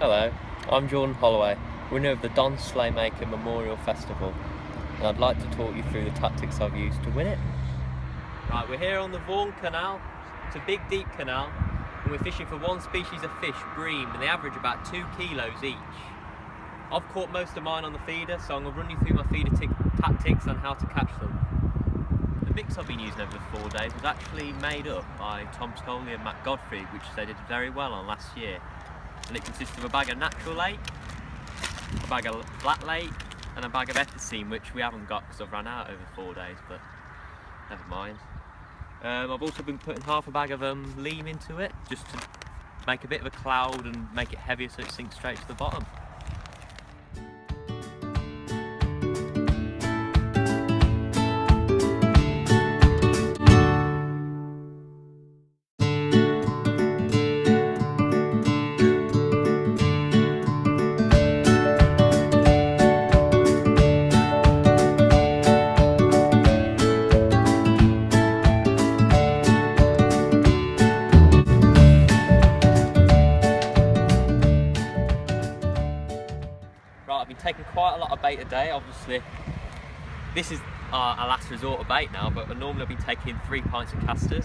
Hello, I'm Holloway, winner of the Slaymaker Memorial Festival, and I'd like to talk you through the tactics I've used to win it. Right, we're here on the Voorne Canal. It's a big, deep canal, and we're fishing for one species of fish, bream, and they average about 2 kilos each. I've caught most of mine on the feeder, so I'm going to run you through my feeder tactics on how to catch them. The mix I've been using over the 4 days was actually made up by Tom Scully and Matt Godfrey, which they did very well on last year. And it consists of a bag of natural lake, a bag of flat lake, and a bag of ethicene, which we haven't got because I've run out over 4 days, but never mind. I've also been putting half a bag of leam into it, just to make a bit of a cloud and make it heavier so it sinks straight to the bottom. Right, I've been taking quite a lot of bait a day. Obviously, this is our last resort of bait now, but normally I've been taking 3 pints of casters.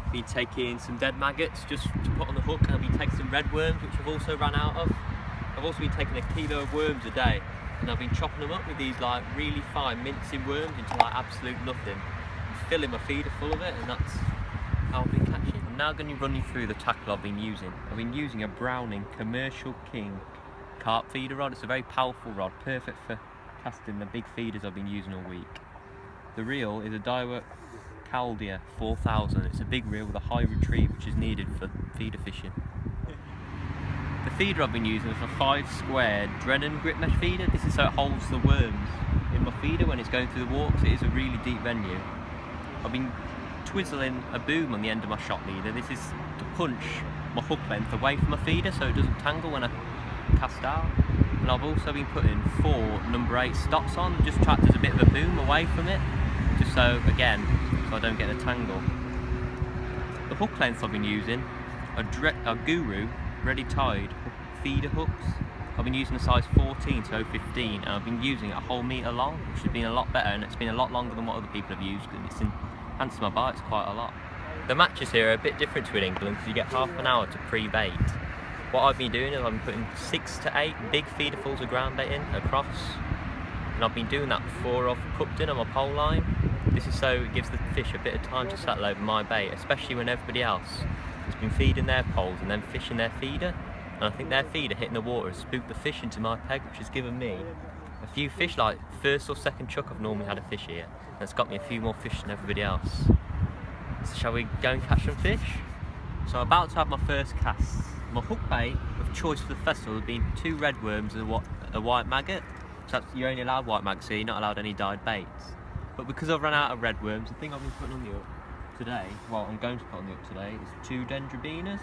I've been taking some dead maggots just to put on the hook, and I've been taking some red worms, which I've also run out of. I've also been taking 1 kilo of worms a day, and I've been chopping them up with these like really fine mincing worms into like absolute nothing, and filling my feeder full of it, and that's how I've been catching. I'm now going to run you through the tackle I've been using. I've been using a Browning Commercial King carp feeder rod. It's a very powerful rod, perfect for casting the big feeders I've been using all week. The reel is a Daiwa Caldia 4000. It's a big reel with a high retrieve, which is needed for feeder fishing. The feeder I've been using is a 5 square Drennan grip mesh feeder. This is so it holds the worms in my feeder when it's going through the water, because it is a really deep venue. I've been twizzling a boom on the end of my shot leader. This is to punch my hook length away from my feeder so it doesn't tangle when I cast out. And I've also been putting 4 number 8 stops on, just trapped as a bit of a boom away from it, just so I don't get a tangle. The hook lengths I've been using are Guru ready tied feeder hooks. I've been using a size 14 to 015, and I've been using it a whole metre long, which has been a lot better, and it's been a lot longer than what other people have used, and it's enhanced my bites quite a lot. The matches here are a bit different to in England, because you get half an hour to pre-bait. What I've been doing is I've been putting 6 to 8 big feederfuls of ground bait in across, and I've been doing that before I've cooked in on my pole line. This is so it gives the fish a bit of time to settle over my bait, especially when everybody else has been feeding their poles and then fishing their feeder. And I think their feeder hitting the water has spooked the fish into my peg, which has given me a few fish. Like first or second chuck I've normally had a fish here, and it's got me a few more fish than everybody else. So shall we go and catch some fish? So I'm about to have my first cast. My hook bait of choice for the festival has been 2 red worms and a white maggot. So you're only allowed white maggots, so you're not allowed any dyed baits. But because I've run out of red worms, the thing I've been putting on the hook today, well I'm going to put on the hook today, is 2 dendrobenas.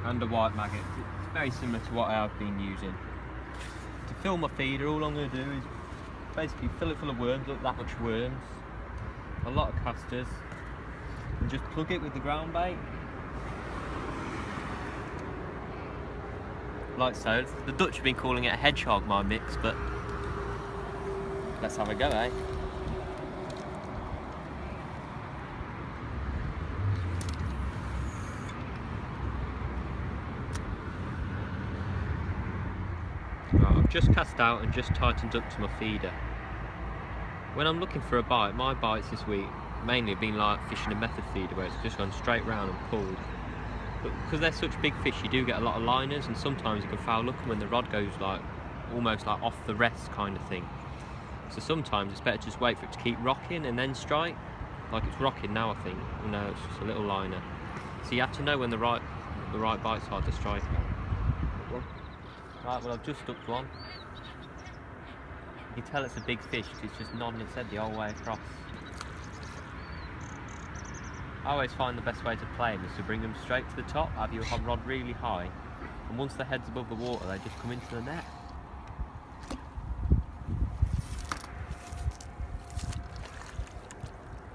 And a white maggot. It's very similar to what I've been using. To fill my feeder, all I'm going to do is basically fill it full of worms, look that much worms, a lot of casters, and just plug it with the ground bait. Like so. The Dutch have been calling it a hedgehog, my mix, but let's have a go, eh? Right, I've just cast out and just tightened up to my feeder. When I'm looking for a bite, my bites this week mainly have been like fishing a method feeder where it's just gone straight round and pulled. But because they're such big fish, you do get a lot of liners, and sometimes you can foul hook them when the rod goes like almost like off the rest kind of thing. So sometimes it's better to just wait for it to keep rocking and then strike. Like it's rocking now, I think. No, it's just a little liner. So you have to know when the right bites are to strike. Right, well I've just hooked one. You can tell it's a big fish because it's just nodding its head the whole way across. I always find the best way to play them is to bring them straight to the top, have your rod really high, and once the head's above the water they just come into the net.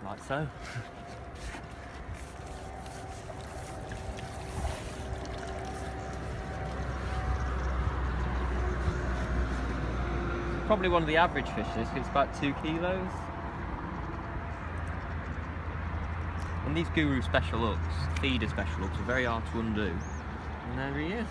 Like so. probably one of the average fishes. It's about 2 kilos. And these guru special hooks, feeder special hooks, are very hard to undo. And there he is.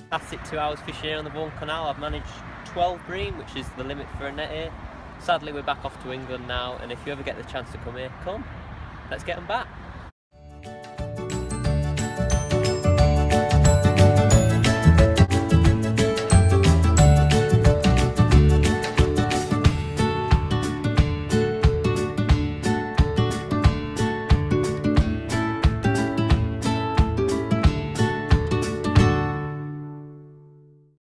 Classic 2 hours fishing here on the Voorne Canal. I've managed 12 bream, which is the limit for a net here. Sadly, we're back off to England now, and if you ever get the chance to come here, come. Let's get them back.